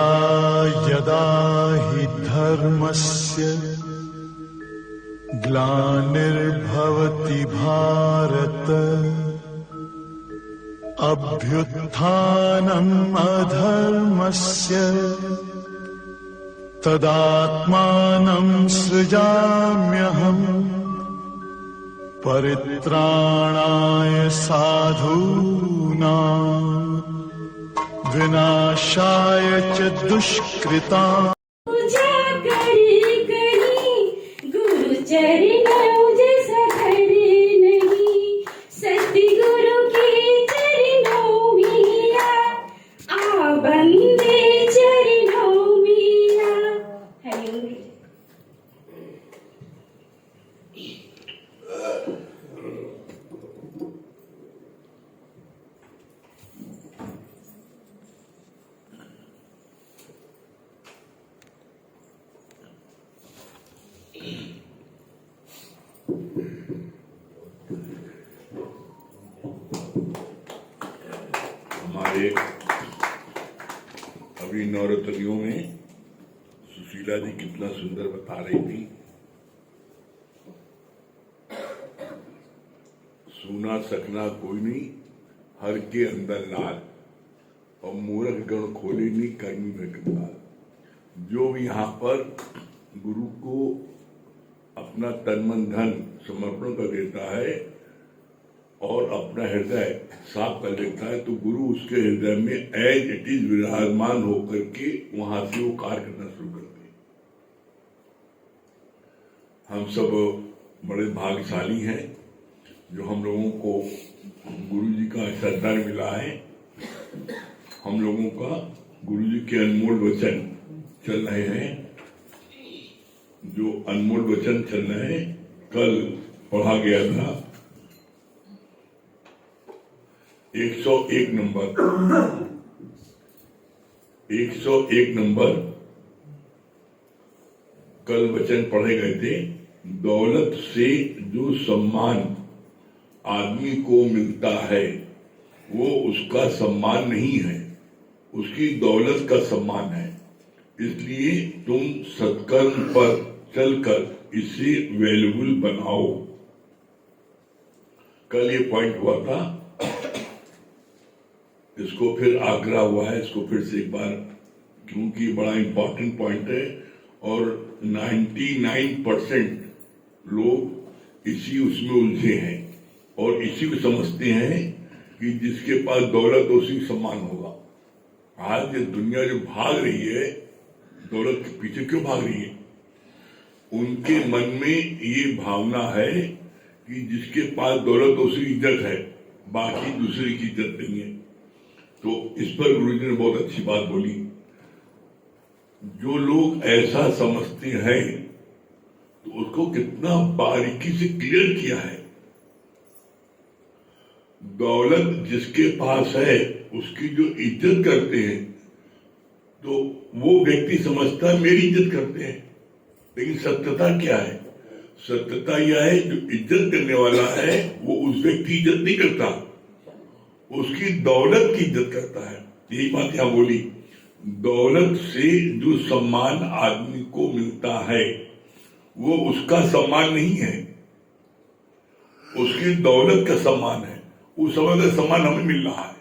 यदा यदा हि धर्मस्य ग्लानिर्भवति भारत अभ्युत्थानम् अधर्मस्य तदात्मानं सृजाम्यहम् परित्राणाय साधूनां विनाशाय च दुष्कृताम्। पूजा करी करी गुरु चरणों जैसा करे नहीं, सतगुरु के चरणों मिला आ बंदे चरणों मिला। हरिओम। हमारे अभी नवरात्रियों में सुशीला जी कितना सुंदर बता रही थी। सुना सकना कोई नहीं, हर के अंदर लाल, और मूर्ख गण खोले नहीं कर्मी में कंगाल। जो भी यहाँ पर गुरु को अपना तन मन धन समर्पण कर देता है और अपना हृदय साफ कर लेता है, तो गुरु उसके हृदय में एज इट इज विराजमान होकर के वहां से वो कार्य करना शुरू करते हैं। हम सब बड़े भाग्यशाली हैं जो हम लोगों को गुरु जी का श्रद्धा मिला है। हम लोगों का गुरु जी के अनमोल वचन चल रहे हैं। जो अनमोल वचन चल रहे हैं, कल पढ़ा गया था 101 नंबर 101 नंबर कल वचन पढ़े गए थे। दौलत से जो सम्मान आदमी को मिलता है वो उसका सम्मान नहीं है, उसकी दौलत का सम्मान है। इसलिए तुम सत्कर्म पर चलकर इसे वैल्यूबल बनाओ। कल ये पॉइंट हुआ था, इसको फिर आग्रह हुआ है, इसको फिर से एक बार, क्योंकि बड़ा इंपॉर्टेंट पॉइंट है और 99% लोग इसी उसमें उलझे हैं और इसी को समझते हैं कि जिसके पास दौलत उसी सम्मान होगा। आज ये दुनिया जो भाग रही है दौलत के पीछे, क्यों भाग रही है? उनके मन में ये भावना है कि जिसके पास दौलत उसी इज्जत है, बाकी दूसरे की इज्जत नहीं है। तो इस पर गुरुजी ने बहुत अच्छी बात बोली। जो लोग ऐसा समझते हैं तो उसको कितना बारीकी से क्लियर किया है। दौलत जिसके पास है उसकी जो इज्जत करते हैं तो वो व्यक्ति समझता है मेरी इज्जत करते हैं, लेकिन सत्यता क्या है? सत्यता यह है जो इज्जत करने वाला है वो उस व्यक्ति की इज्जत नहीं करता, उसकी दौलत की इज्जत करता है। यही बात यहां बोली, दौलत से जो सम्मान आदमी को मिलता है वो उसका सम्मान नहीं है, उसकी दौलत का सम्मान है। उस समय का सम्मान हमें मिल रहा है।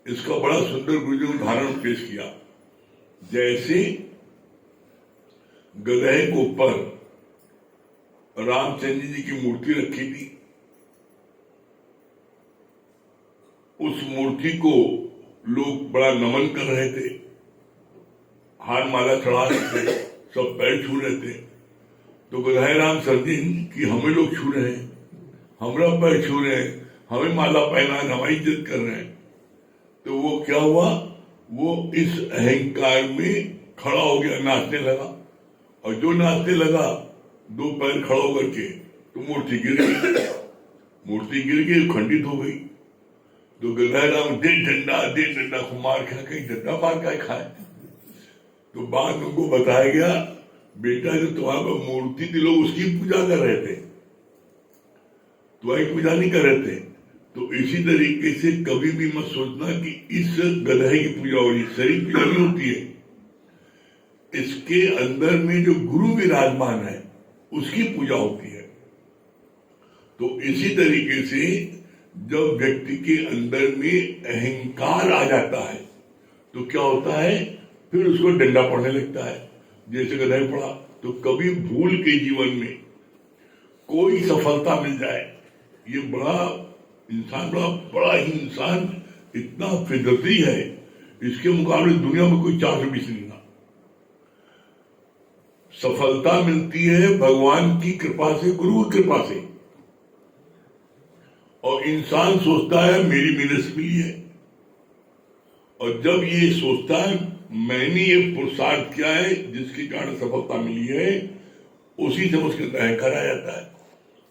इसका बड़ा सुंदर गुरुजी ने उदाहरण पेश किया। जैसे गधे के ऊपर रामचंद्र जी की मूर्ति रखी थी, उस मूर्ति को लोग बड़ा नमन कर रहे थे, हार माला चढ़ा रहे थे, सब पैर छू रहे थे। तो गधाए राम सरदीन कि हमें लोग छू रहे हैं, हमारा पैर छू रहे हैं, हमें माला पहना, हमारी इज्जत कर रहे हैं। तो वो क्या हुआ, वो इस अहंकार में खड़ा हो गया, नाचने लगा। और जो नाचने लगा दो पैर खड़ा होकर के, तो मूर्ति गिर गई। मूर्ति गिर गई, खंडित हो गई। तो गधाए राम दे डंडा को मार खा, कहीं डंडा मार का खाए। तो बाद में उनको बताया गया, बेटा जो तुम्हारे पास मूर्ति थी लोग उसकी पूजा कर रहे थे, तुम्हारी पूजा नहीं कर रहे थे। तो इसी तरीके से कभी भी मत सोचना कि इस गधे की पूजा हो रही है, शरीर पूजा नहीं होती है। इसके अंदर में जो गुरु विराजमान है उसकी पूजा होती है। तो इसी तरीके से जब व्यक्ति के अंदर में अहंकार आ जाता है तो क्या होता है, फिर उसको डंडा पड़ने लगता है, जैसे गधे पड़ा। तो कभी भूल के जीवन में कोई सफलता मिल जाए, ये बड़ा बड़ा ही इंसान इतना फितरती है, इसके मुकाबले दुनिया में कोई 420 नहीं ना। सफलता मिलती है भगवान की कृपा से, गुरु की कृपा से। और इंसान सोचता है मेरी मेहनत से मिली है, और जब ये सोचता है मैंने ये पुरुषार्थ किया है जिसके कारण सफलता मिली है, उसी से उसके अंदर अहंकार आ जाता है।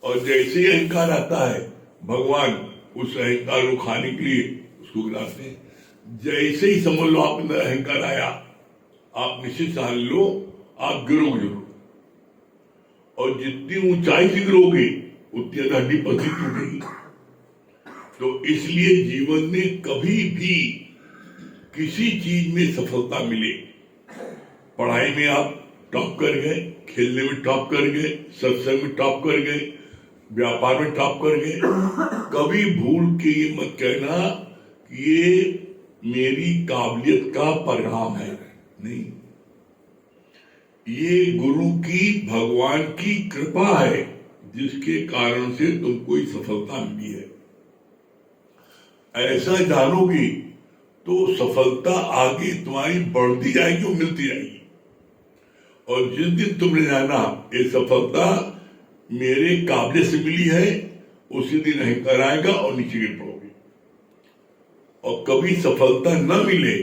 और जैसे ही अहंकार आता है भगवान उस अहंकार को खाने के लिए उसको गिराते हैं। जैसे ही समझ लो आप अंदर अहंकार आया, आप निश्चित जान लो आप गिरोगे जरूर, और जितनी ऊंचाई से गिरोगे उतनी ज्यादा हड्डी पसली टूटेगी। तो इसलिए जीवन में कभी भी किसी चीज में सफलता मिले, पढ़ाई में आप टॉप कर गए, खेलने में टॉप कर गए, सत्संग में टॉप कर गए, व्यापार में टॉप कर गए, कभी भूल के ये मत कहना कि ये मेरी काबिलियत का परिणाम है। नहीं, ये गुरु की, भगवान की कृपा है जिसके कारण से तुमको ये सफलता मिली है। ऐसा जानोगी तो सफलता आगे तुम्हारी बढ़ती जाएगी और मिलती जाएगी। और जिस दिन तुमने जाना ये सफलता मेरे काबिलियत से मिली है, उसी दिन अहंकार आएगा और नीचे गिर पड़ोगे। और कभी सफलता न मिले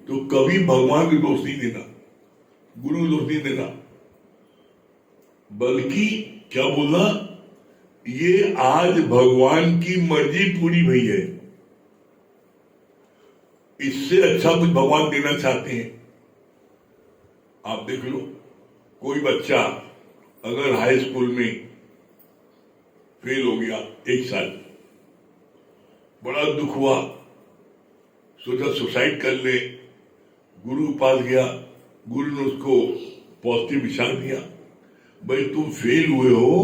तो कभी भगवान को दोष नहीं देना, गुरु को दोष नहीं देना, बल्कि क्या बोलना, ये आज भगवान की मर्जी पूरी हुई है, इससे अच्छा कुछ भगवान देना चाहते हैं। आप देख लो, कोई बच्चा अगर हाई स्कूल में फेल हो गया 1 साल, बड़ा दुख हुआ, सोचा सुसाइड कर ले, गुरु के पास गया, गुरु ने उसको पॉजिटिव विचार दिया, भाई तुम फेल हुए हो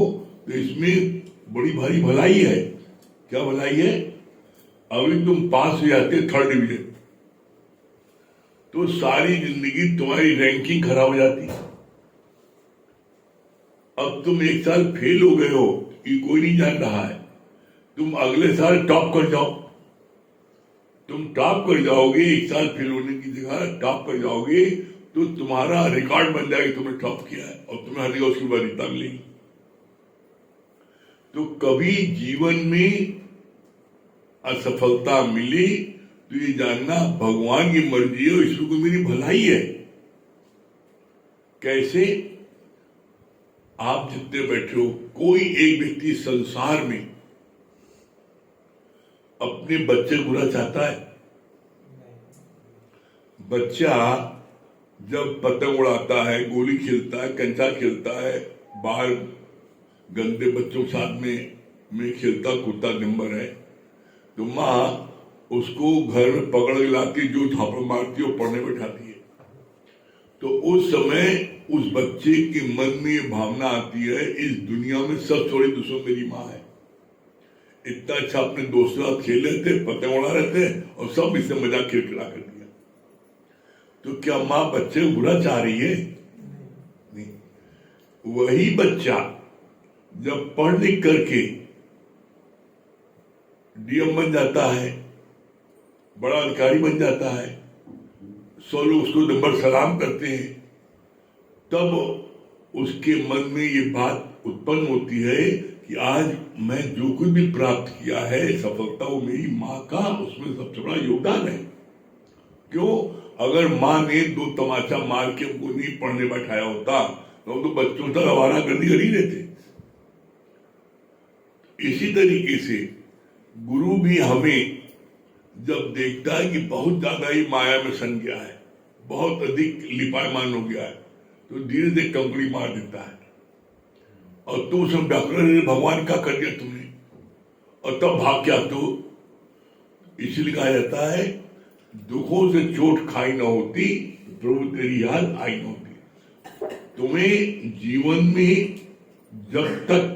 तो इसमें बड़ी भारी भलाई है। क्या भलाई है? अभी तुम पास हो जाते 3rd डिवीजन तो सारी जिंदगी तुम्हारी रैंकिंग खराब हो जाती। अब तुम 1 साल फेल हो गए हो, ये कोई नहीं जान रहा है, तुम अगले साल टॉप कर जाओ। तुम टॉप कर जाओगे, 1 साल फेल होने की जगह टॉप कर जाओगे तो तुम्हारा रिकॉर्ड बन जाएगा, तुमने टॉप किया है, और तुम्हें हर जगह उसकी वरीयता मिलेगी। तो कभी जीवन में असफलता मिली तो ये जानना भगवान की मर्जी है, ईश्वर को मेरी भलाई है। कैसे? आप जितने बैठे हो, कोई एक व्यक्ति संसार में अपने बच्चे को बुरा चाहता है? बच्चा जब पतंग उड़ाता है, गोली खेलता है, कंचा खेलता है, बाहर गंदे बच्चों के साथ में खेलता कूदता नंबर है, तो माँ उसको घर में पकड़ के लाती, जो झापड़ मारती है वो पढ़ने बैठाती है। तो उस समय उस बच्चे के मन में ये भावना आती है, इस दुनिया में सबसे बड़ी दुश्मन मेरी माँ है। इतना अच्छा अपने दोस्तों के साथ खेल रहे थे, पतंग उड़ा रहे थे, और सब इससे मजाक खिलखिला कर दिया। तो क्या माँ बच्चे को बुरा चाह रही है? नहीं। वही बच्चा जब पढ़ लिख करके डीएम बन जाता है, बड़ा अधिकारी बन जाता है, 100 लोग उसको नंबर सलाम करते हैं, तब उसके मन में ये बात उत्पन्न होती है कि आज मैं जो कुछ भी प्राप्त किया है सफलता, वो मेरी माँ का उसमें सबसे बड़ा योगदान है। क्यों? अगर माँ ने 2 तमाचा मार के हमको नहीं पढ़ने बैठाया होता तो हम तो बच्चों तक आवारा गर्दी कर ही रहते। इसी तरीके से गुरु भी हमें जब देखता है कि बहुत ज्यादा ही माया में सन गया है, बहुत अधिक लिपायमान हो गया है, तो धीरे धीरे कंकड़ी मार देता है। और तुम सब व्याकरण भगवान का कर दिया तुमने, और तब भाग क्या तो इसलिए कहा जाता है दुखों से चोट खाई न होती, प्रभु तेरी याद आई न होती। तुम्हें जीवन में जब तक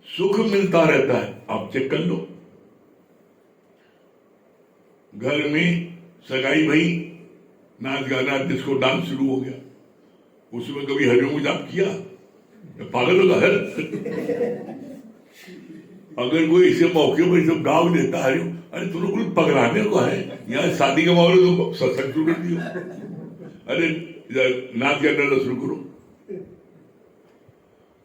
सुख मिलता रहता है, आप चेक कर लो, घर में सगाई भई, नाच गाना डिस्को डांस शुरू हो गया, उसमें कभी हरिओम जाप किया? पागल होगा है। अगर कोई इसे मौके पर सब गाँव देता है, अरे तुम लोग पकड़ाने को है, यहाँ शादी का माहौल तो सत्संग शुरू कर दियो, अरे नाच गाना शुरू करो।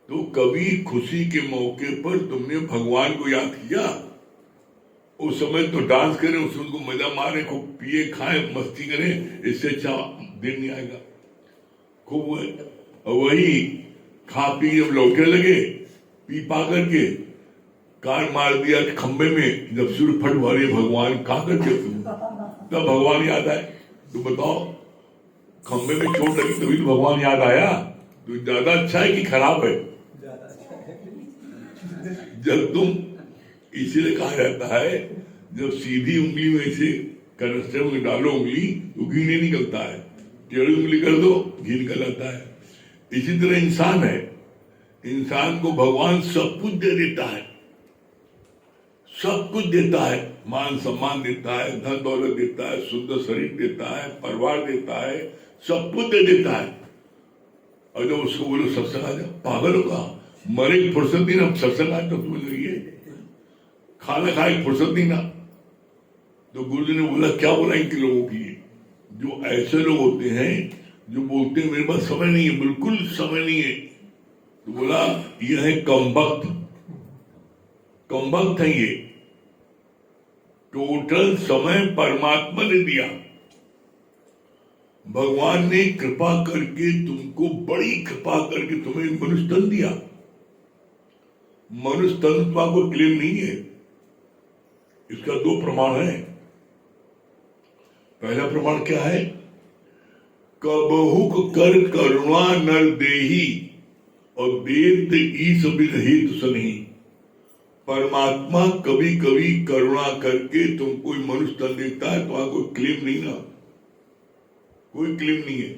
तो कभी खुशी के मौके पर तुमने भगवान को याद किया? उस समय तो डांस करें, उसमें उनको मजा मारे, खूब पिए खाए मस्ती करें, इससे अच्छा दिन नहीं आएगा। खूब वही खा पी जब लौटने लगे, पी पा करके कार मार दिया खंबे में, जब सूर्य फट मारे भगवान कहाँ करते तुम, तब भगवान याद आए। तो बताओ, खंबे में चोट लगी तभी तो भगवान याद आया? तो ज्यादा अच्छा है कि खराब है? जब तुम, इसीलिए कहा जाता है जब सीधी उंगली में से कनस्टर में डालो उंगली तो घी नहीं निकलता है, टेढ़ी उंगली कर दो घी निकल आता है। इसी तरह इंसान है, इंसान को भगवान सब कुछ दे देता है, सब कुछ देता है, मान सम्मान देता है, धन दौलत देता है, सुंदर शरीर देता है, परिवार देता है, सब कुछ दे देता है। और जब उसको बोलो सत्संग आ जाओ, पागल होगा, मरे की फुर्सत नहीं ना, सत्संग आ तो तुम्हें लगी, खाना खाए फुर्सत नहीं ना। तो गुरुजी ने बोला, क्या बोला इनके लोगों की, जो ऐसे लोग होते हैं जो बोलते हैं मेरे पास समय नहीं है, बिल्कुल समय नहीं है, तो बोला यह है कमबख्त, कमबख्त है ये, टोटल समय परमात्मा ने दिया। भगवान ने कृपा करके तुमको, बड़ी कृपा करके तुम्हें मनुष्य तन दिया। मनुष्य तन को क्लेम नहीं है, इसका दो प्रमाण है। पहला प्रमाण क्या है? कबहुक कर करुणा नर देही और देत ईस विरहित सनही। परमात्मा कभी कभी करुणा करके तुमको मनुष्य तन देता है, तो कोई क्लेम नहीं ना, कोई क्लेम नहीं है,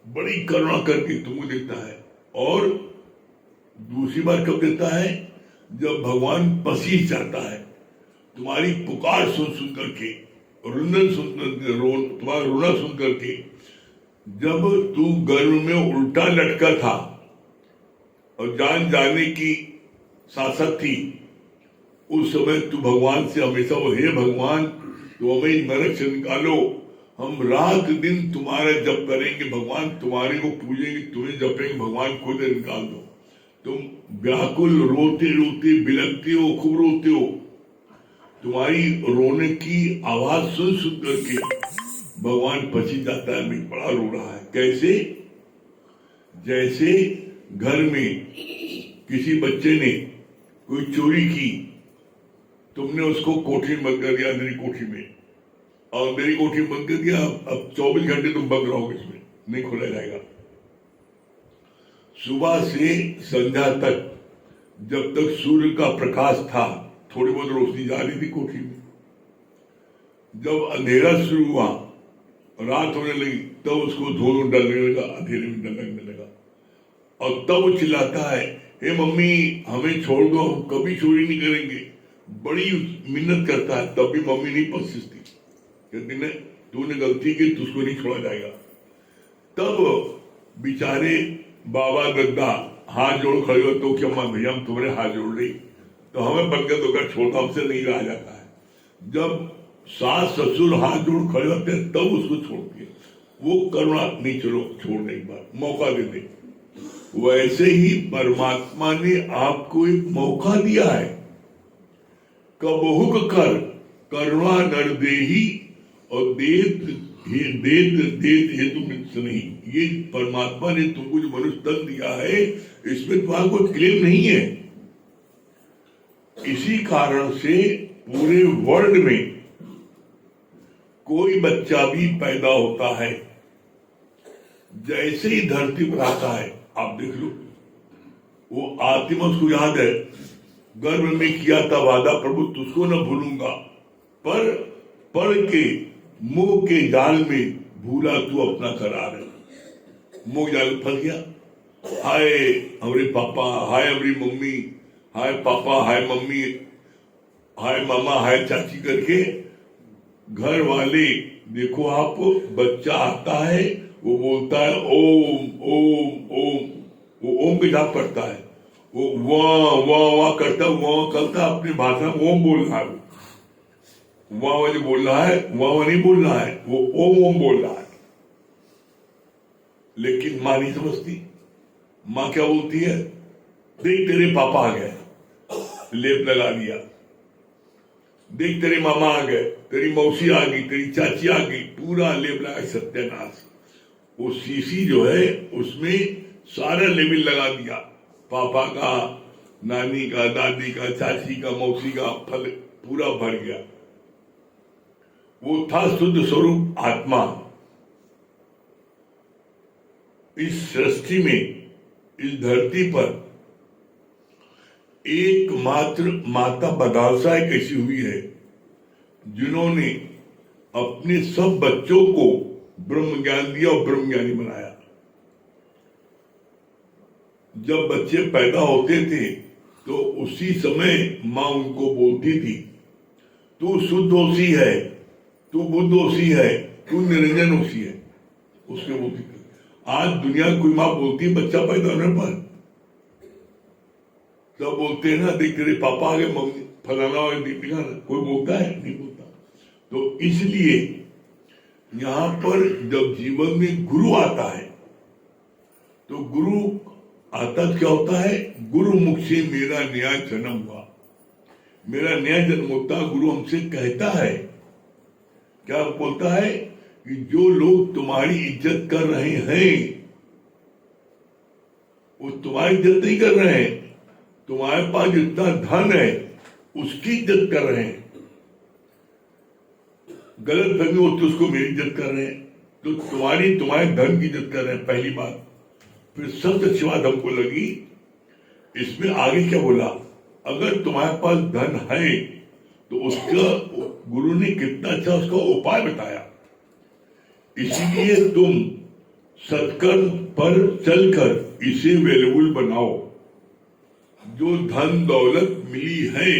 बड़ी करुणा करके तुमको देता है। और दूसरी बार कब देता है? जब भगवान पसीज जाता है, तुम्हारी पुकार सुन सुन करके, रुदन सुन करके, तुम्हारा रोना सुन करके, जब तू गर्भ में उल्टा लटका था और जान जाने की सासत थी, उस समय तू भगवान से हमेशा वो, हे भगवान तो हमें नरक से निकालो, हम रात दिन तुम्हारा जप करेंगे, भगवान तुम्हारे को पूजेंगे, तुम्हें जपेंगे, भगवान खुद निकाल दो। तुम व्याकुल रोते रोते बिलखते हो, खूब रोते हो, तुम्हारी रोने की आवाज सुन सुन करके भगवान पसी जाता है, मैं बड़ा रो रहा है। कैसे? जैसे घर में किसी बच्चे ने कोई चोरी की, तुमने उसको कोठरी में बंद कर दिया, अंधेरी कोठरी में, और अंधेरी कोठरी में बंद कर दिया, अब 24 घंटे तुम बंद रहोगे, इसमें नहीं खोला जाएगा। सुबह से संध्या तक, जब तक सूर्य का प्रकाश था, थोड़ी बहुत रोशनी जा रही थी कोठरी में, जब अंधेरा शुरू हुआ, रात होने लगी, तब उसको धूल डलने लगा, अंधेरे में डर लगने लगा, और तब वो चिल्लाता है, हे मम्मी हमें छोड़ दो, हम कभी चोरी नहीं करेंगे। बड़ी मिन्नत करता है, तब भी मम्मी नहीं पसीजती, कहती ने तूने गलती की, तुझको नहीं छोड़ा जाएगा। तब बेचारे बाबा गद्दा हाथ जोड़ खड़े हो, तो क्या भैया हम तुम्हारे हाथ जोड़ रही, तो हमें बंगत होकर छोड़ता, हमसे नहीं रहा जाता है। जब सास ससुर हाथ जोड़ खड़े होते हैं, तब उसको छोड़ती है, वो करुणा नहीं, चलो छोड़ने एक बार मौका दे दे। वैसे ही परमात्मा ने आपको एक मौका दिया है, कबहुक कर करुणा नर देही और देत हेतु नहीं। ये परमात्मा ने तुमको जो मनुष्य तन दिया है, इसमें तुम्हारा कोई क्लेम नहीं है। इसी कारण से पूरे वर्ल्ड में कोई बच्चा भी पैदा होता है, जैसे ही धरती पर आता है, आप देख लो, वो आत्मा उसको याद है, गर्भ में किया था वादा प्रभु तुझको न भूलूंगा, पर पढ़ के मोह के जाल में भूला तू अपना करार। मोह जाल फंस गया, हाय हमारे पापा, हाय हमारी मम्मी, हाय पापा, हाय मम्मी, हाय मामा, हाय चाची करके घर वाले, देखो आप, बच्चा आता है वो बोलता है ओम ओम ओम, वो ओम के जाप पढ़ता है, वो वाह करता अपनी भाषा में ओम बोल रहा है, वाह वाली बोल रहा है, वाह नहीं बोल रहा है, वो ओम बोल रहा है। लेकिन माँ नहीं समझती। माँ क्या बोलती है, देख तेरे पापा आ गए, लेप लगा दिया, देख तेरे मामा आ गए, तेरी मौसी आ गई, तेरी चाची आ गई, पूरा लेप लगा, सत्यानाश। वो शीशी जो है उसमें सारा लेबल लगा दिया, पापा का, नानी का, दादी का, चाची का, मौसी का, फल पूरा भर गया। वो था शुद्ध स्वरूप आत्मा। इस सृष्टि में, इस धरती पर एकमात्र माता बदालसा एक ऐसी हुई है जिन्होंने अपने सब बच्चों को ब्रह्म ज्ञान दिया और ब्रह्म ज्ञानी बनाया। जब बच्चे पैदा होते थे तो उसी समय माँ उनको बोलती थी, तू शुद्धोषी है, तू बुद्धोषी है, तू निरंजनोषी है, उसके बोलती थी। आज दुनिया कोई माँ बोलती है बच्चा पैदा होने पर, सब बोलते हैं ना, देख तेरे पापा आ गए, मम्मी फलाना और दीपिका, कोई बोलता है? नहीं बोलता। तो इसलिए यहां पर जब जीवन में गुरु आता है तो गुरु आता क्या होता है, गुरु मुख से मेरा नया जन्म हुआ, मेरा नया जन्म होता। गुरु हमसे कहता है, क्या बोलता है कि जो लोग तुम्हारी इज्जत कर रहे हैं वो तुम्हारी इज्जत नहीं कर रहे हैं, तुम्हारे पास जितना धन है उसकी इज्जत कर रहे हैं। गलत फहमी होती है, उसको मेरी इज्जत कर रहे हैं, तो तुम्हारे धन की इज्जत कर रहे हैं, पहली बात। फिर सबसे अच्छी बात हमको लगी इसमें, आगे क्या बोला, अगर तुम्हारे पास धन है तो उसका गुरु ने कितना अच्छा उसका उपाय बताया। इसीलिए तुम सत्कर्म पर चलकर इसे वैल्यूबल बनाओ। जो धन दौलत मिली है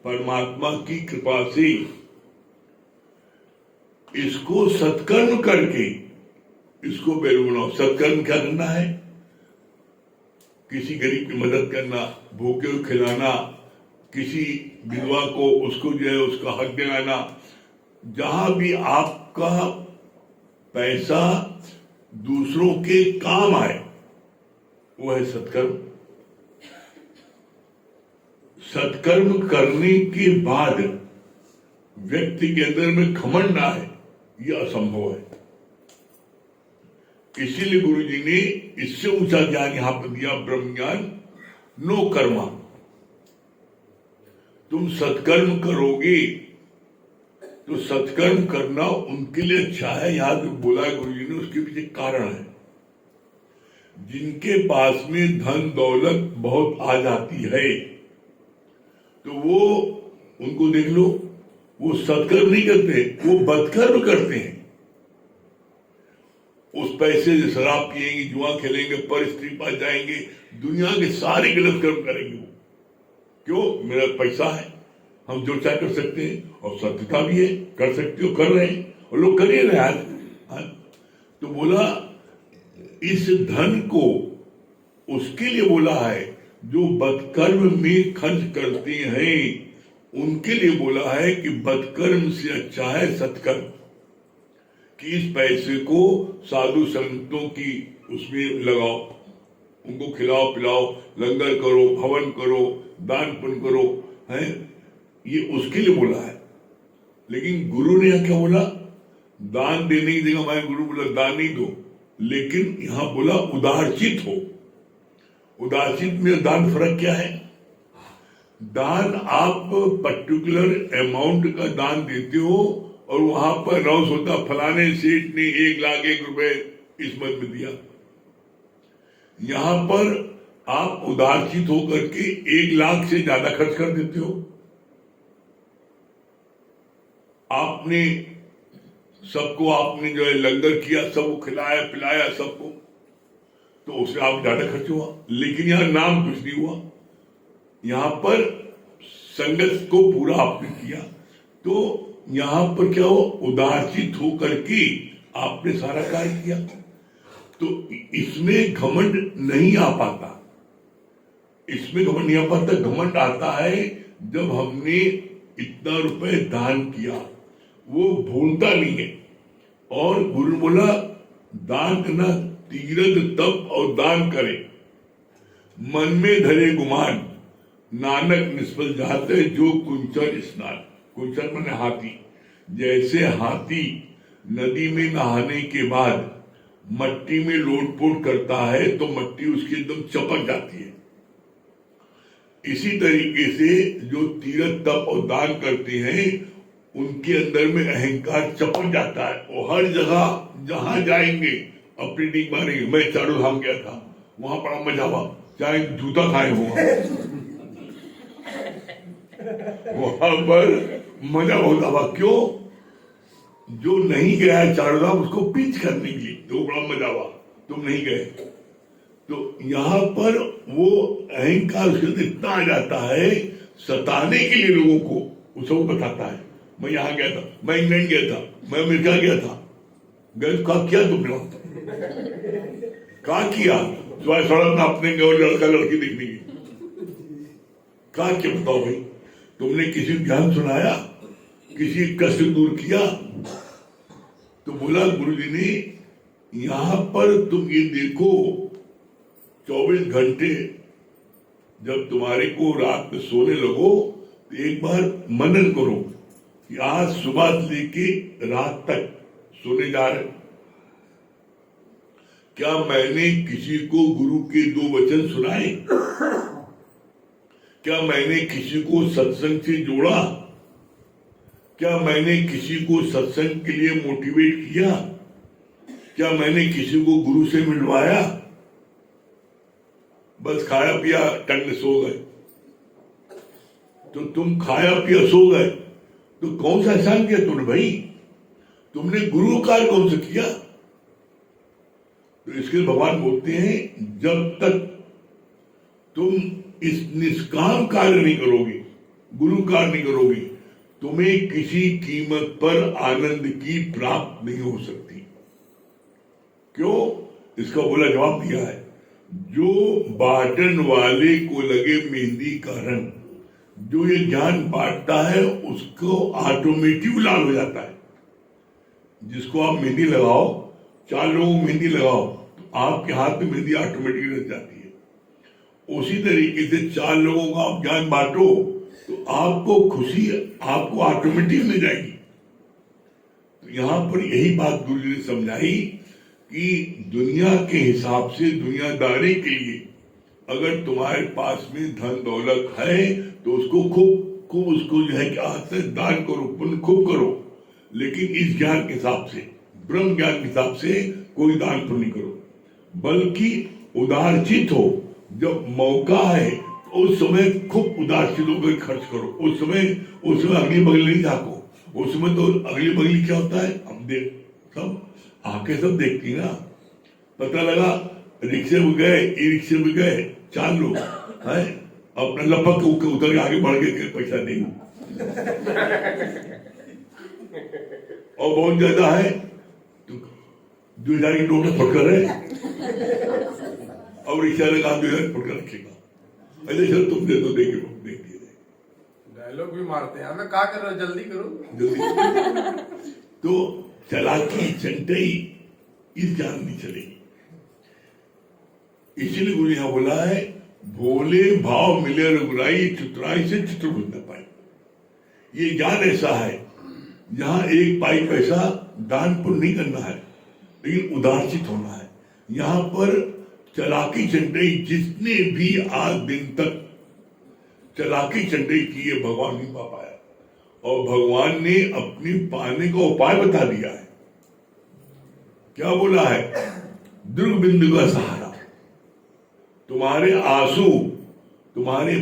परमात्मा की कृपा से, इसको सत्कर्म करके इसको वैल्यू बनाओ। सत्कर्म क्या करना है, किसी गरीब की मदद करना, भूखे को खिलाना, किसी विधवा को उसको जो है उसका हक दिलाना। जहां भी आपका पैसा दूसरों के काम आए वो है सत्कर्म। सत्कर्म करने के बाद व्यक्ति के अंदर में घमंड आए, यह असंभव है। इसीलिए गुरु जी ने इससे ऊंचा ज्ञान यहां पर दिया, ब्रह्म ज्ञान, नो कर्मा। तुम सत्कर्म करोगे तो सत्कर्म करना उनके लिए अच्छा है। यहां जो बोला गुरु जी ने उसके पीछे कारण है। जिनके पास में धन दौलत बहुत आ जाती है तो वो, उनको देख लो, वो सत्कर्म नहीं करते, वो बदकर्म करते हैं। उस पैसे से शराब पिएंगे, जुआ खेलेंगे, पर स्त्री पास जाएंगे, दुनिया के सारे गलत कर्म करेंगे। वो क्यों, मेरा पैसा है, हम जो चाहे कर सकते हैं, और सत्यता भी है, कर सकते हो, कर रहे हैं, और लोग कर ही रहे आज। तो बोला इस धन को उसके लिए बोला है जो बदकर्म में खर्च करते हैं, उनके लिए बोला है कि बदकर्म से अच्छा है सत्कर्म, कि इस पैसे को साधु संतों की उसमें लगाओ, उनको खिलाओ पिलाओ, लंगर करो, हवन करो, दान पुण्य करो, है, ये उसके लिए बोला है। लेकिन गुरु ने क्या बोला, दान देने की जगह हमारे गुरु बोला दान नहीं दो, लेकिन यहां बोला उदारचित हो। उदारचित में दान फर्क क्या है, दान आप पर्टिकुलर अमाउंट का दान देते हो और वहां पर अनाउंस होता फलाने सेठ ने 1,01,000 रुपए इस मत में दिया। यहां पर आप उदारचित होकर के 1 लाख से ज्यादा खर्च कर देते हो। आपने सबको, आपने जो है लंगर किया, सबको खिलाया पिलाया सबको, तो उससे आप ज्यादा खर्च हुआ। लेकिन यहां नाम कुछ नहीं हुआ, यहां पर संगत को पूरा आपने किया। तो यहां पर क्या हो, उदारचित होकर के आपने सारा कार्य किया। तो इसमें घमंड नहीं आ पाता, इसमें घमंड नहीं आ पाता। घमंड आता है जब हमने इतना रुपए दान किया, वो भूलता नहीं है। और गुरु बोला दान करना तीरथ तप और दान करे, मन में धरे गुमान, नानक निष्फल जाते जो कुंचन स्नान। कुंचन माने हाथी। जैसे हाथी नदी में नहाने के बाद मट्टी में लोटपोट करता है तो मट्टी उसकी एकदम चपक जाती है, इसी तरीके से जो तीरथ तप और दान करते हैं उनके अंदर में अहंकार चपक जाता है। वो हर जगह जहां जाएंगे अपनी टीक मारेंगे। मैं चारों धाम गया था, वहां बड़ा मजा हुआ, चाहे जूता खाए हुआ, वहां पर मजा बहुत आवा। क्यों? जो नहीं गया है चारों धाम उसको पिंच करने के लिए, तो बड़ा मजा हुआ। तुम नहीं गए तो यहां पर वो अहंकार उसके अंदर इतना आ जाता है, सताने के लिए लोगों को वो सब बताता है। मैं यहां गया था, मैं इंग्लैंड गया था, मैं अमेरिका गया था। गए कहा किया तुमने? कहा किया? सड़क में अपने गए लड़का लड़की देखने की। कहा क्या? बताओ भाई, तुमने किसी को ज्ञान सुनाया, किसी कष्ट दूर किया? तो बोला गुरुजी ने यहां पर तुम ये देखो, 24 घंटे जब तुम्हारे को रात में सोने लगो तो एक बार मनन करो कि आज सुबह से लेके रात तक सोने जा रहे, क्या मैंने किसी को गुरु के 2 वचन सुनाए? क्या मैंने किसी को सत्संग से जोड़ा? क्या मैंने किसी को सत्संग के लिए मोटिवेट किया? क्या मैंने किसी को गुरु से मिलवाया? बस खाया पिया टंग सो गए। तो तुम खाया पिया सो गए तो कौन सा एहसान किया तुमने भाई? तुमने गुरु कार्य कौन सा किया? तो इसके भगवान बोलते हैं जब तक तुम इस निष्काम कार्य नहीं करोगे, गुरु कार्य नहीं करोगे, तुम्हें किसी कीमत पर आनंद की प्राप्त नहीं हो सकती। क्यों? इसका बोला जवाब दिया है, जो बांटन वाले को लगे मेहंदी का रंग, जो ये ज्ञान बांटता है उसको ऑटोमेटिक लाल हो जाता है। जिसको आप मेहंदी लगाओ, 4 लोगों को मेहंदी लगाओ तो आपके हाथ में मेहंदी ऑटोमेटिक लग जाती है। उसी तरीके से 4 लोगों को आप ज्ञान बांटो तो आपको खुशी आपको ऑटोमेटिक मिल जाएगी। तो यहां पर यही बात गुरु जी ने समझाई कि दुनिया के हिसाब से, दुनियादारी के लिए अगर तुम्हारे पास में धन दौलत है तो उसको खूब उसको जो है क्या हाथ से दान करो, पुण्य खूब करो। लेकिन इस ज्ञान के हिसाब से, ब्रह्म ज्ञान के हिसाब से कोई दान पुण्य नहीं करो, बल्कि उदारचित हो। जब मौका है उस समय खूब उदारचित होकर खर्च करो। उस समय अगली बगली नहीं झाको। उस समय तो अगली बगली क्या होता है, हम देख सब आंखें सब देखती ना। पता लगा रिक्शे में गए, ई रिक्शे में गए, 4 लोग हैं, अपना लपक के उतर के आगे बढ़ गए, पैसा नहीं और बहुत ज्यादा है तो 2000 की नोट फटकर है और रिक्शा लगा 2000 फटकर रखेगा। अरे सर तुम दे दो, देखिए डायलॉग भी मारते हैं, हमें क्या कर रहे हो, जल्दी करो जल्दी। तो चालाकी चंटई इस ज्ञान नहीं चलेगी। इसीलिए गुरु यहां बोला है, भोले भाव मिले रघुराई, चतुराई से चतुर्भुज न पाई। ये ज्ञान ऐसा है जहां 1 पाई पैसा दान पुण्य नहीं करना है, लेकिन उदारचित होना है। यहां पर चालाकी चंटई जिसने भी आज दिन तक चालाकी चंटई की है भगवान नहीं पा पाया, और भगवान ने अपनी पाने का उपाय बता दिया है। क्या बोला है? दुर्ग बिंदु का सहारा। तुम्हारे आंसू, तुम्हारे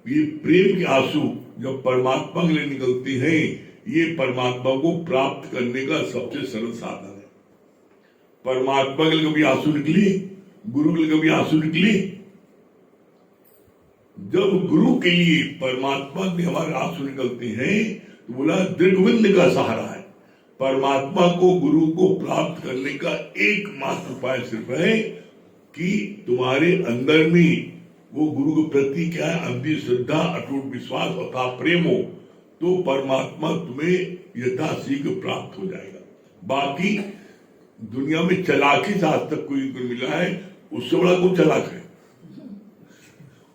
ये प्रेम के आंसू जब परमात्मा के लिए निकलते हैं, ये परमात्मा को प्राप्त करने का सबसे सरल साधन है। परमात्मा के लिए कभी आंसू निकली? गुरु के लिए कभी आंसू निकली? जब गुरु के लिए परमात्मा में हमारे आंसू निकलते हैं तो बोला दृढ़विंद का सहारा है। परमात्मा को, गुरु को प्राप्त करने का एकमात्र उपाय सिर्फ है कि तुम्हारे अंदर में वो गुरु के प्रति क्या है, अंधी श्रद्धा, अटूट विश्वास अथवा प्रेम हो, तो परमात्मा तुम्हें यथाशीघ्र प्राप्त हो जाएगा। बाकी दुनिया में चलाकी से आज तक कोई मिला है, उससे बड़ा कौन चलाक है?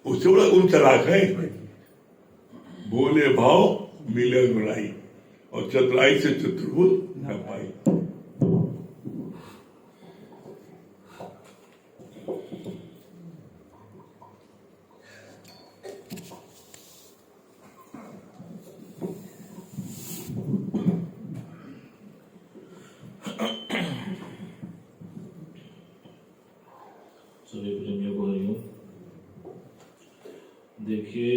उससे बड़ा कौन चलाक है? भोले भाव मिले बड़ाई, और चतुराई से चतुर्भुज न पाई। सभी प्रेमियों को हरिओम। देखिए,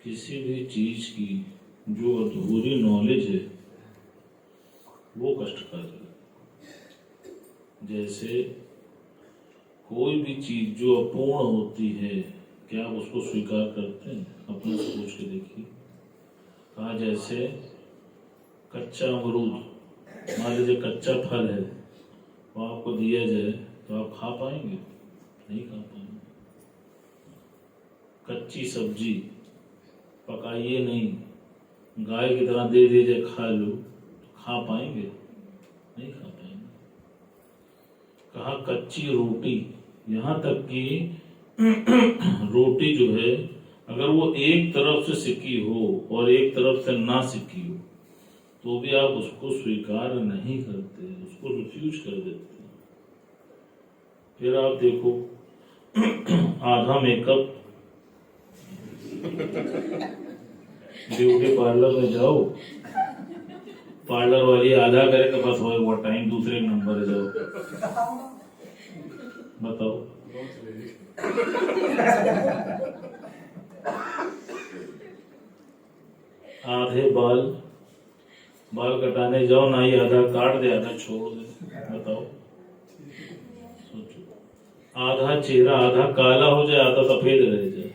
किसी भी चीज की जो अधूरी नॉलेज है वो कष्टकारी है। जैसे कोई भी चीज जो अपूर्ण होती है, क्या आप उसको स्वीकार करते हैं? अपने सोच के देखिए। कहा जैसे कच्चा अमरूद, मान लीजिए कच्चा फल है, वो आपको दिया जाए तो आप खा पाएंगे? नहीं खा पाएंगे। कच्ची सब्जी पकाइए नहीं, गाय की तरह दे दिए जाए खा लो, तो खा पाएंगे? नहीं खा पाएंगे। कहा कच्ची रोटी, यहाँ तक कि रोटी जो है अगर वो एक तरफ से सिकी हो और एक तरफ से ना सिकी हो तो भी आप उसको स्वीकार नहीं करते, उसको रिफ्यूज कर देते हैं। फिर आप देखो आधा मेकअप, ब्यूटी पार्लर में जाओ, पार्लर वाली आधा करे तो बस हो टाइम दूसरे नंबर है, जाओ बताओ। आधे बाल कटाने जाओ, ना ही आधा काट दे आधा छोड़ दे, बताओ। सोचो, आधा चेहरा आधा काला हो जाए आधा सफेद रह जाए,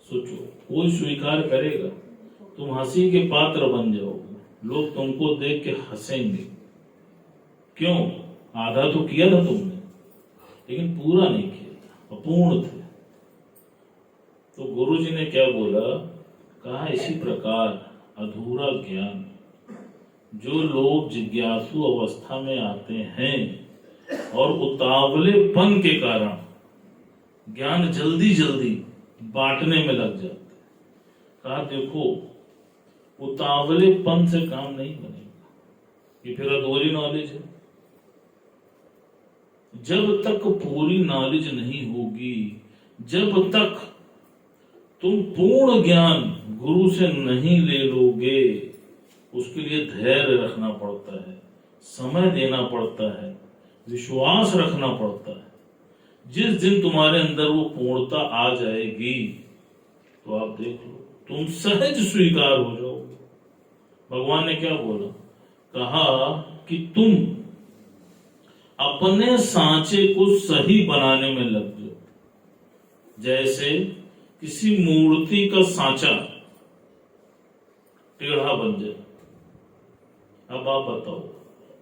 सोचो कोई स्वीकार करेगा? तुम हंसी के पात्र बन जाओगे, लोग तुमको देख के हंसेंगे। क्यों? आधा तो किया था तुमने, लेकिन पूरा नहीं किया था, अपूर्ण थे। तो गुरुजी ने क्या बोला? कहा इसी प्रकार अधूरा ज्ञान, जो लोग जिज्ञासु अवस्था में आते हैं और उतावलेपन के कारण ज्ञान जल्दी जल्दी बांटने में लग जाते, कहा देखो उतावलेपन से काम नहीं बनेगा, ये फिर अधूरी नॉलेज है। जब तक पूरी नॉलेज नहीं होगी, जब तक तुम पूर्ण ज्ञान गुरु से नहीं ले लोगे, उसके लिए धैर्य रखना पड़ता है, समय देना पड़ता है, विश्वास रखना पड़ता है। जिस दिन तुम्हारे अंदर वो पूर्णता आ जाएगी तो आप देख लो तुम सहज स्वीकार हो जाओगे। भगवान ने क्या बोला? कहा कि तुम अपने सांचे को सही बनाने में लग जाओ। जैसे किसी मूर्ति का सांचा टेढ़ा बन जाए, अब आप बताओ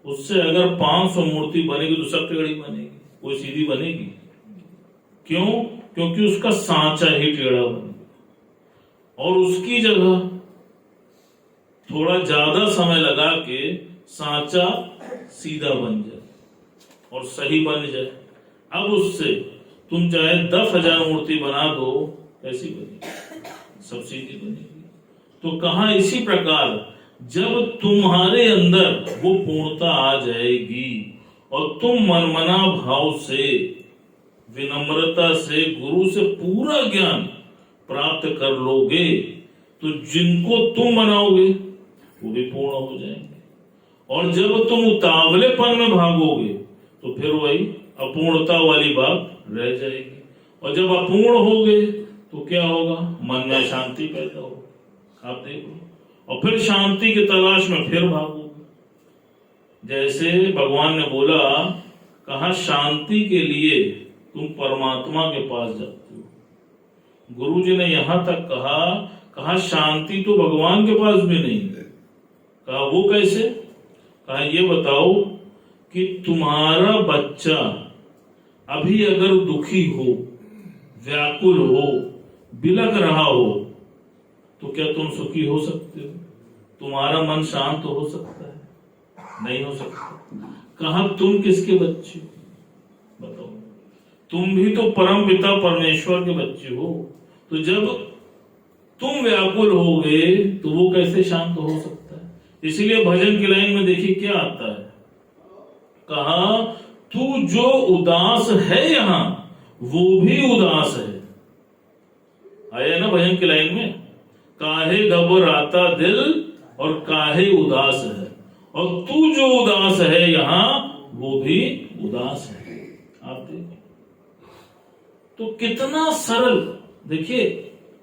उससे अगर 500 मूर्ति बनेगी तो सब टेढ़ी बनेगी, कोई सीधी बनेगी? क्यों? क्योंकि उसका सांचा ही टेढ़ा बनेगा। और उसकी जगह थोड़ा ज्यादा समय लगा के सांचा सीधा बन जाए और सही बन जाए। अब उससे तुम चाहे 10,000 मूर्ति बना दो, कैसी बनेगी? सब सीधी बनेगी। तो कहा इसी प्रकार जब तुम्हारे अंदर वो पूर्णता आ जाएगी और तुम मनमना भाव से, विनम्रता से गुरु से पूरा ज्ञान प्राप्त कर लोगे, तो जिनको तुम बनाओगे वो भी पूर्ण हो जाएंगे। और जब तुम उतावलेपन में भागोगे तो फिर वही अपूर्णता वाली बात रह जाएगी। और जब अपूर्ण हो गए तो क्या होगा? मन में शांति पैदा होगी। आप देख लो, और फिर शांति की तलाश में फिर भागोगे। जैसे भगवान ने बोला, कहा शांति के लिए तुम परमात्मा के पास जाते हो। गुरु जी ने यहां तक कहा शांति तो भगवान के पास भी नहीं है। कहा वो कैसे? कहा ये बताओ कि तुम्हारा बच्चा अभी अगर दुखी हो, व्याकुल हो, बिलख रहा हो, तो क्या तुम सुखी हो सकते हो? तुम्हारा मन शांत हो सकता है? नहीं हो सकता। कहा तुम किसके बच्चे हो? बताओ, तुम भी तो परम पिता परमेश्वर के बच्चे हो। तो जब तुम व्याकुल हो गए तो वो कैसे शांत हो सकता है? इसलिए भजन की लाइन में देखिए क्या आता है। कहा तू जो उदास है यहां वो भी उदास है। आया ना भजन की लाइन में, काहे घबराता दिल और काहे उदास है, और तू जो उदास है यहां वो भी उदास है। आप देखो तो कितना सरल। देखिए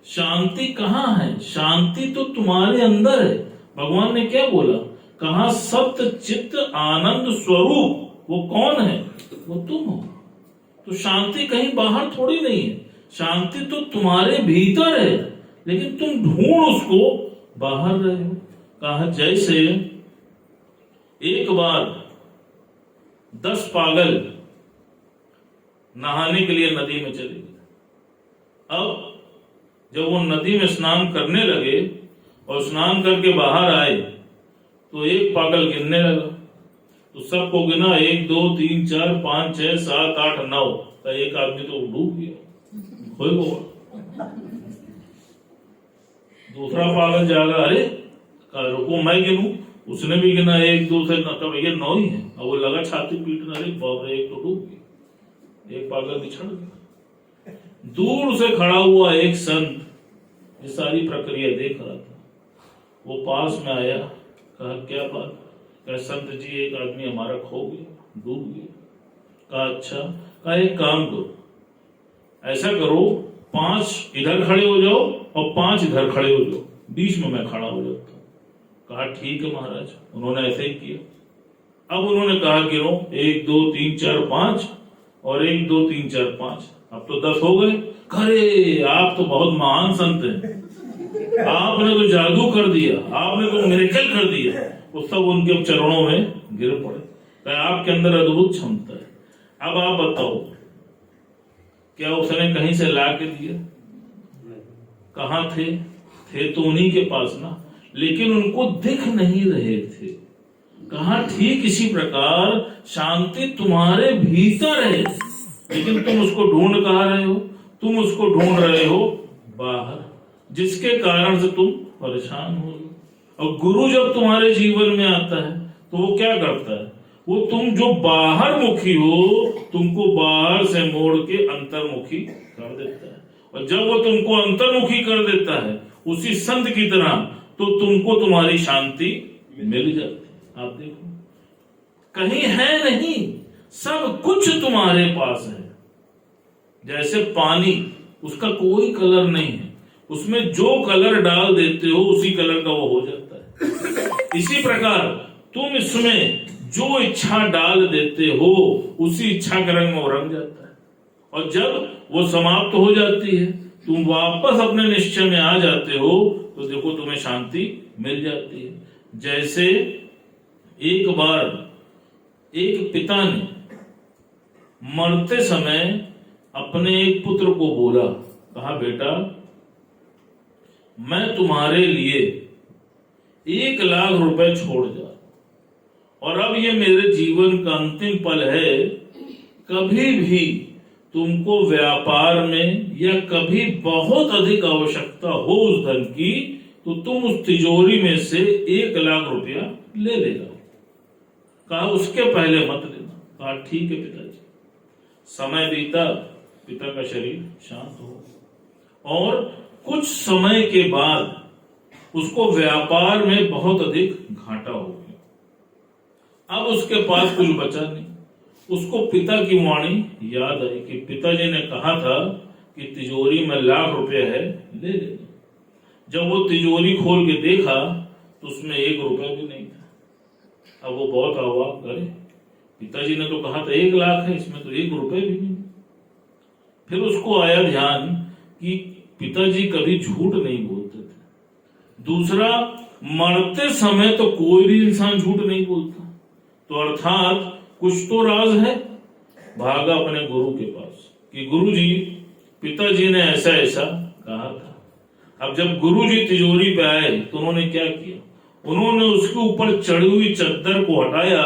शांति कहां है? शांति तो तुम्हारे अंदर है। भगवान ने क्या बोला? कहा सत्य चित्त आनंद स्वरूप वो कौन है? वो तुम हो। तो शांति कहीं बाहर थोड़ी नहीं है, शांति तो तुम्हारे भीतर है, लेकिन तुम ढूंढ उसको बाहर रहे हो। कहा जैसे एक बार 10 पागल नहाने के लिए नदी में चले गए। अब जब वो नदी में स्नान करने लगे और स्नान करके बाहर आए तो एक पागल गिनने लगा। तो सबको गिना, 1 2 3 4 5 6 7 8 9। तो एक आदमी तो डूब गया, खोए गया। दूसरा पागल जागा, अरे रुको मैं गिनूं। उसने भी गिना 1 2 से भैया 9 ही है। अब वो लगा छाती पीटने, अरे बाप रे, एक तो डूब गया, एक पागल बिछड़ गया। दूर से खड़ा हुआ एक संत ये सारी प्रक्रिया देख रहा था। वो पास में आया, कहा क्या बात? कहा संत जी एक आदमी हमारा खो गया, डूब गया। कहा अच्छा। कहा एक काम करो, ऐसा करो 5 इधर खड़े हो जाओ और 5 इधर खड़े हो जाओ, बीच में मैं खड़ा हो जाता हूं। कहा ठीक है महाराज। उन्होंने ऐसे ही किया। अब उन्होंने कहा गिनो 1 2 3 4 5 और 1 2 3 4 5। अब तो 10 हो गए। अरे आप तो बहुत महान संत हैं, आपने तो जादू कर दिया, आपने तो मिरेकल कर दिया। वो सब उनके चरणों में गिर पड़े। तो आपके अंदर अद्भुत क्षमता है। अब आप बताओ क्या उसने कहीं से ला के दिया? कहां थे तो उन्हीं के पास ना, लेकिन उनको दिख नहीं रहे थे। कहा ठीक इसी प्रकार शांति तुम्हारे भीतर है, लेकिन तुम उसको ढूंढ कहां रहे हो? तुम उसको ढूंढ रहे हो बाहर, जिसके कारण से तुम परेशान हो। और गुरु जब तुम्हारे जीवन में आता है तो वो क्या करता है? वो तुम जो बाहर मुखी हो तुमको बाहर से मोड़ के अंतर्मुखी कर देता है। और जब वो तुमको अंतर्मुखी कर देता है उसी संत की तरह, तो तुमको तुम्हारी शांति मिल जाती है। आप देखो कहीं है नहीं, सब कुछ तुम्हारे पास है। जैसे पानी, उसका कोई कलर नहीं है, उसमें जो कलर डाल देते हो उसी कलर का वो हो जाता है। इसी प्रकार तुम इसमें जो इच्छा डाल देते हो उसी इच्छा के रंग में वो रंग जाता है। और जब वो समाप्त हो जाती है, तुम वापस अपने निश्चय में आ जाते हो, तो देखो तुम्हें शांति मिल जाती है। जैसे एक बार एक पिता ने मरते समय अपने एक पुत्र को बोला, कहा बेटा मैं तुम्हारे लिए 1 लाख रुपए छोड़ जा, और अब ये मेरे जीवन का अंतिम पल है। कभी भी तुमको व्यापार में या कभी बहुत अधिक आवश्यकता हो उस धन की, तो तुम उस तिजोरी में से 1 लाख रुपया ले लेगा। कहा उसके पहले मत लेना। कहा ठीक है पिताजी। समय बीता, पिता का शरीर शांत हो, और कुछ समय के बाद उसको व्यापार में बहुत अधिक घाटा हो गया। अब उसके पास कुछ बचा नहीं, उसको पिता की वाणी याद आई कि पिताजी ने कहा था कि तिजोरी में ₹1,00,000 है, ले लेना। जब वो तिजोरी खोल के देखा तो उसमें ₹1 भी नहीं था। अब वो बहुत अवाक, अरे पिताजी ने तो कहा था 1,00,000 है, इसमें तो ₹1 भी नहीं। फिर उसको आया ध्यान कि पिताजी कभी झूठ नहीं बोलते थे। दूसरा, मरते समय तो कोई भी इंसान झूठ नहीं बोलता, तो अर्थात कुछ तो राज है। भागा अपने गुरु के पास कि गुरुजी, पिताजी ने ऐसा ऐसा कहा था। अब जब गुरुजी तिजोरी पे आए तो उन्होंने क्या किया, उन्होंने उसके ऊपर चढ़ी हुई चद्दर को हटाया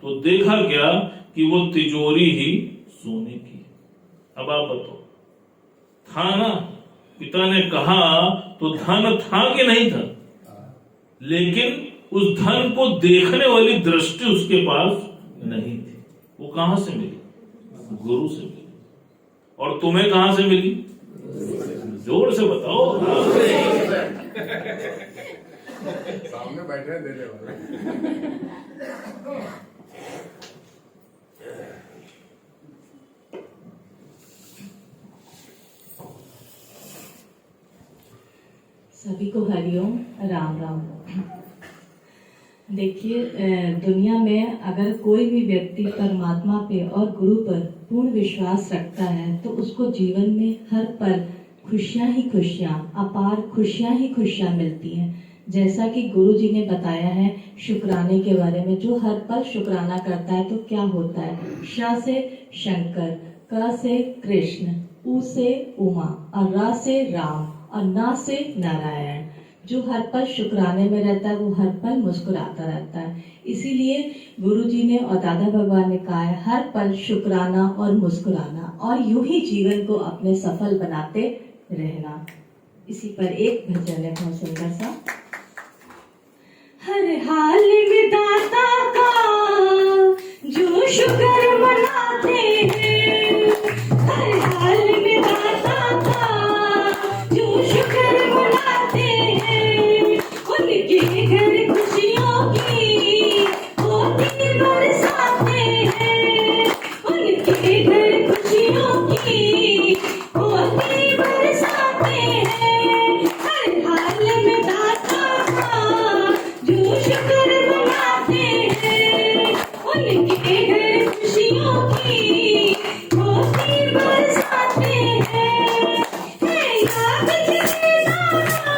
तो देखा क्या कि वो तिजोरी ही सोने की। अब आप बताओ, था ना, पिता ने कहा तो धन था कि नहीं था, लेकिन उस धन को देखने वाली दृष्टि उसके पास नहीं थी। वो कहां से मिली? गुरु से मिली। और तुम्हें कहां से मिली? जोर से बताओ। सामने बैठे हैं देने वाले। सभी को हरिओम, राम राम। देखिए, दुनिया में अगर कोई भी व्यक्ति परमात्मा पे और गुरु पर पूर्ण विश्वास रखता है तो उसको जीवन में हर पल खुशियां ही खुशियां, अपार खुशियां ही खुशियां मिलती हैं। जैसा कि गुरु जी ने बताया है शुक्राने के बारे में, जो हर पल शुक्राना करता है तो क्या होता है। श से शंकर, क से कृष्ण, उ से उमा और र से राम और ना से नारायण। जो हर पल शुक्राने में रहता है वो हर पल मुस्कुराता रहता है। इसीलिए गुरु जी ने और दादा भगवान ने कहा है हर पल शुक्राना और मुस्कुराना, और यूं ही जीवन को अपने सफल बनाते रहना। इसी पर एक भजन है बहुत सुंदर सा। हर हाल में दाता का जो शुक्र मनाते हैं, हर हाल में दाता का जो शुक्र मनाते हैं, उनके घर खुशियों की होती बरसाते हैं, उनके घर खुशियों की होती बरसाते हैं। हर हाल में दाता का जो शुक्र मनाते हैं, उनके घर खुशियों की होती बरसाते हैं। है याद जिसे दाना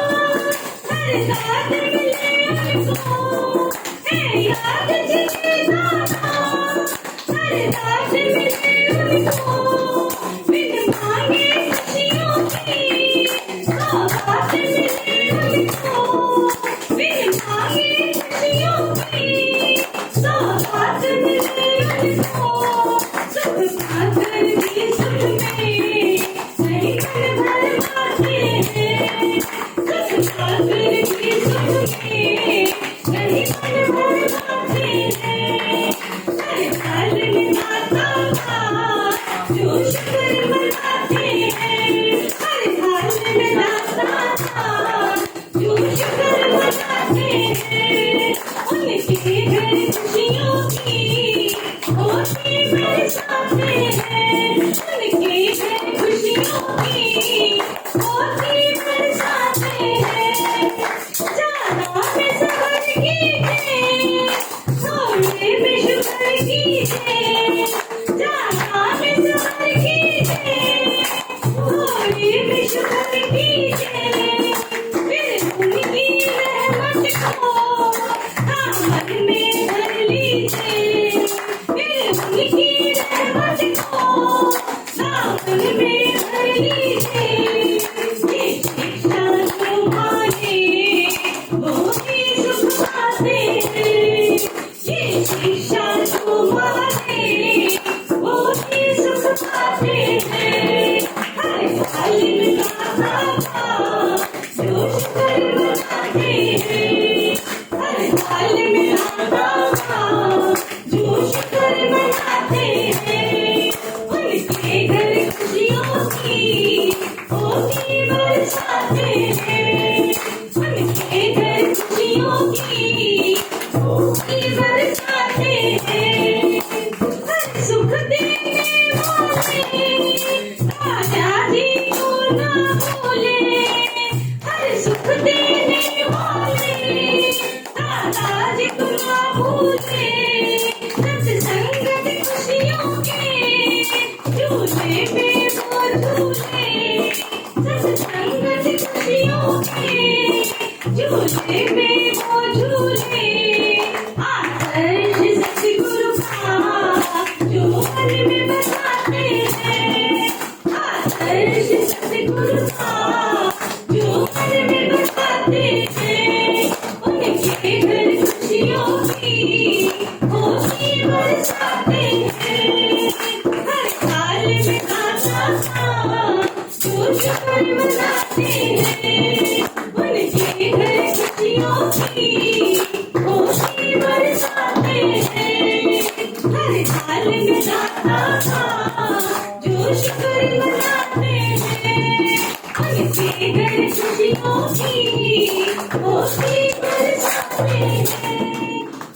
हर साथ मिले उनको, है याद जिसे दाना हर साथ मिले उनको, बिन मांगे खुशियों की सौगात मिले उनको, बिन मांगे खुशियों की सौगात मिले उनको। सुख पाकर भी सुख में नहीं मन भर पाते हैं, सुख पाकर भी सुख में नहीं मन भर पाते हैं। हर हाल में दाता का जो शुक्र मनाते हैं, हर हाल में दाता का जो शुक्र मनाते हैं, उनके घर खुशियों की होती बरसाते हैं, उनके घर खुशियों की होती बरसाते हैं। जाना में सबर की है काज को ना भूले, सत्संग की खुशियों के झूले पे वो झूले, सत्संग की खुशियों के झूले पे वो झूले। आदर्श सतगुरु का जो मन में बसाते हैं, आदर्श सतगुरु का जो मन में बसाते हैं, उनके घर खुशियों की खुशी बरसाते हैं। हर साल में आता था जो शुक्र मनाते हैं, उनके घर खुशियों की खुशी बरसाते हैं। हर साल में आता था जो शुक्र मनाते हैं, उनके घर खुशियों की खुशी बरसाते हैं।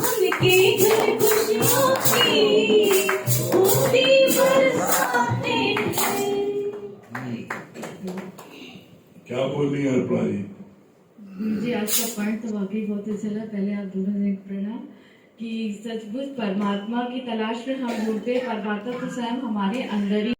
उनके घर खुशियों की खुशी बरसाते हैं। क्या बोल रही है अर्पणा जी? गुरु जी आज का पॉइंट तो वाकई बहुत अच्छा लगा। पहले आप दोनों ने प्रणाम कि सचमुच परमात्मा की तलाश में हम ढूंढते, परमात्मा तो स्वयं हमारे अंदर ही